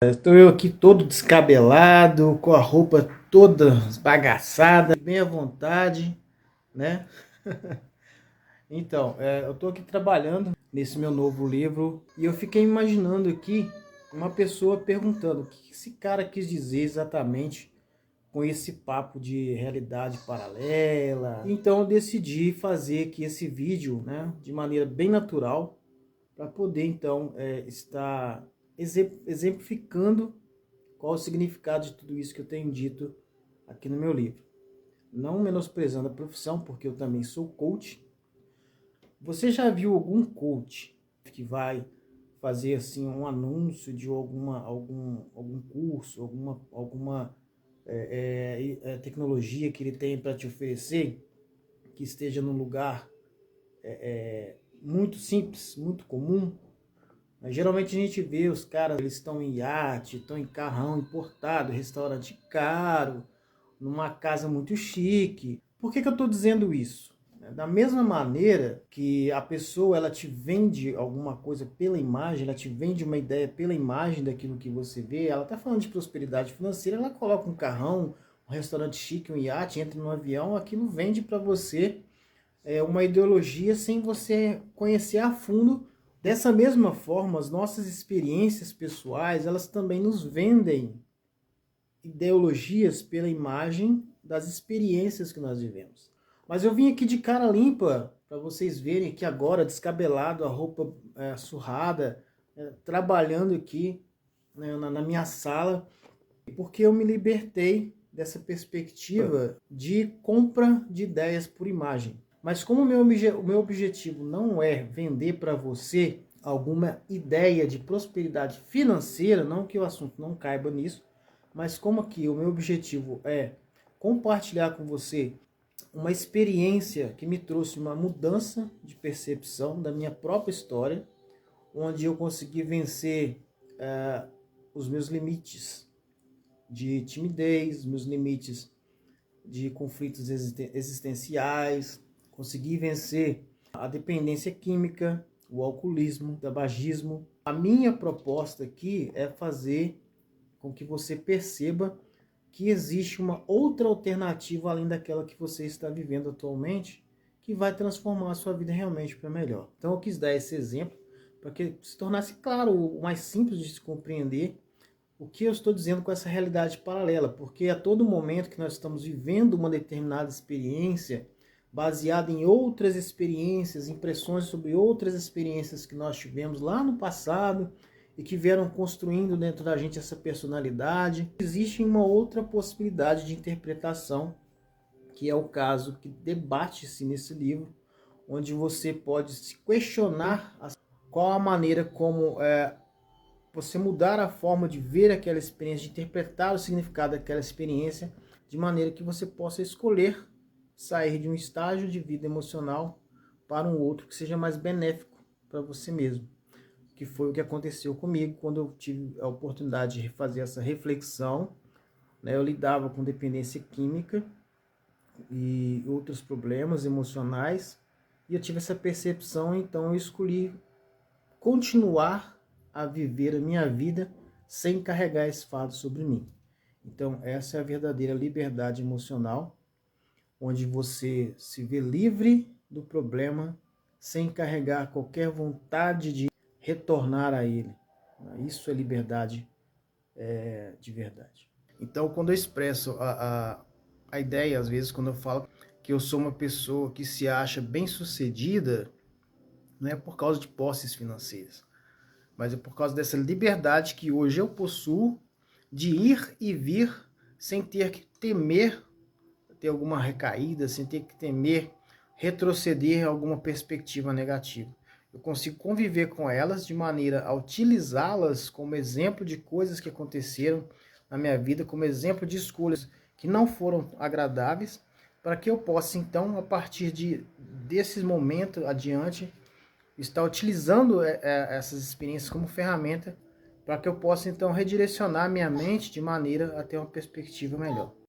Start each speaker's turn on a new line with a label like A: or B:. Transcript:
A: Estou eu aqui todo descabelado, com a roupa toda esbagaçada, bem à vontade, né? Então, eu estou aqui trabalhando nesse meu novo livro e eu fiquei imaginando aqui uma pessoa perguntando o que esse cara quis dizer exatamente com esse papo de realidade paralela. Então eu decidi fazer aqui esse vídeo, né, de maneira bem natural, para poder então estar exemplificando qual o significado de tudo isso que eu tenho dito aqui no meu livro. Não menosprezando a profissão, porque eu também sou coach. Você já viu algum coach que vai fazer assim um anúncio de algum curso, alguma tecnologia que ele tem para te oferecer, que esteja num lugar muito simples, muito comum? Mas geralmente a gente vê os caras, eles estão em iate, estão em carrão importado, restaurante caro, numa casa muito chique. Por que eu estou dizendo isso? Da mesma maneira que a pessoa ela te vende alguma coisa pela imagem, ela te vende uma ideia pela imagem daquilo que você vê, ela está falando de prosperidade financeira, ela coloca um carrão, um restaurante chique, um iate, entra no avião, aquilo vende para você uma ideologia sem você conhecer a fundo. Dessa mesma forma, as nossas experiências pessoais, elas também nos vendem ideologias pela imagem das experiências que nós vivemos. Mas eu vim aqui de cara limpa para vocês verem aqui agora, descabelado, a roupa surrada, trabalhando aqui, né, na minha sala, porque eu me libertei dessa perspectiva de compra de ideias por imagem. Mas como o meu objetivo não é vender para você alguma ideia de prosperidade financeira, não que o assunto não caiba nisso, mas como aqui o meu objetivo é compartilhar com você uma experiência que me trouxe uma mudança de percepção da minha própria história, onde eu consegui vencer os meus limites de timidez, meus limites de conflitos existenciais, consegui vencer a dependência química, o alcoolismo, o tabagismo. A minha proposta aqui é fazer com que você perceba que existe uma outra alternativa além daquela que você está vivendo atualmente, que vai transformar a sua vida realmente para melhor. Então eu quis dar esse exemplo para que se tornasse claro, o mais simples de se compreender, o que eu estou dizendo com essa realidade paralela, porque a todo momento que nós estamos vivendo uma determinada experiência, baseada em outras experiências, impressões sobre outras experiências que nós tivemos lá no passado e que vieram construindo dentro da gente essa personalidade, existe uma outra possibilidade de interpretação, que é o caso que debate-se nesse livro, onde você pode se questionar qual a maneira como você mudar a forma de ver aquela experiência, de interpretar o significado daquela experiência, de maneira que você possa escolher sair de um estágio de vida emocional para um outro que seja mais benéfico para você mesmo. Que foi o que aconteceu comigo quando eu tive a oportunidade de fazer essa reflexão, né? Eu lidava com dependência química e outros problemas emocionais, e eu tive essa percepção, então eu escolhi continuar a viver a minha vida sem carregar esse fardo sobre mim. Então, essa é a verdadeira liberdade emocional, onde você se vê livre do problema sem carregar qualquer vontade de retornar a ele. Isso é liberdade de verdade. Então, quando eu expresso a ideia, às vezes, quando eu falo que eu sou uma pessoa que se acha bem-sucedida, não é por causa de posses financeiras, mas é por causa dessa liberdade que hoje eu possuo de ir e vir sem ter que temer ter alguma recaída, sem ter que temer retroceder a alguma perspectiva negativa. Eu consigo conviver com elas de maneira a utilizá-las como exemplo de coisas que aconteceram na minha vida, como exemplo de escolhas que não foram agradáveis, para que eu possa então, a partir desses momentos adiante, estar utilizando essas experiências como ferramenta para que eu possa então redirecionar minha mente de maneira a ter uma perspectiva melhor.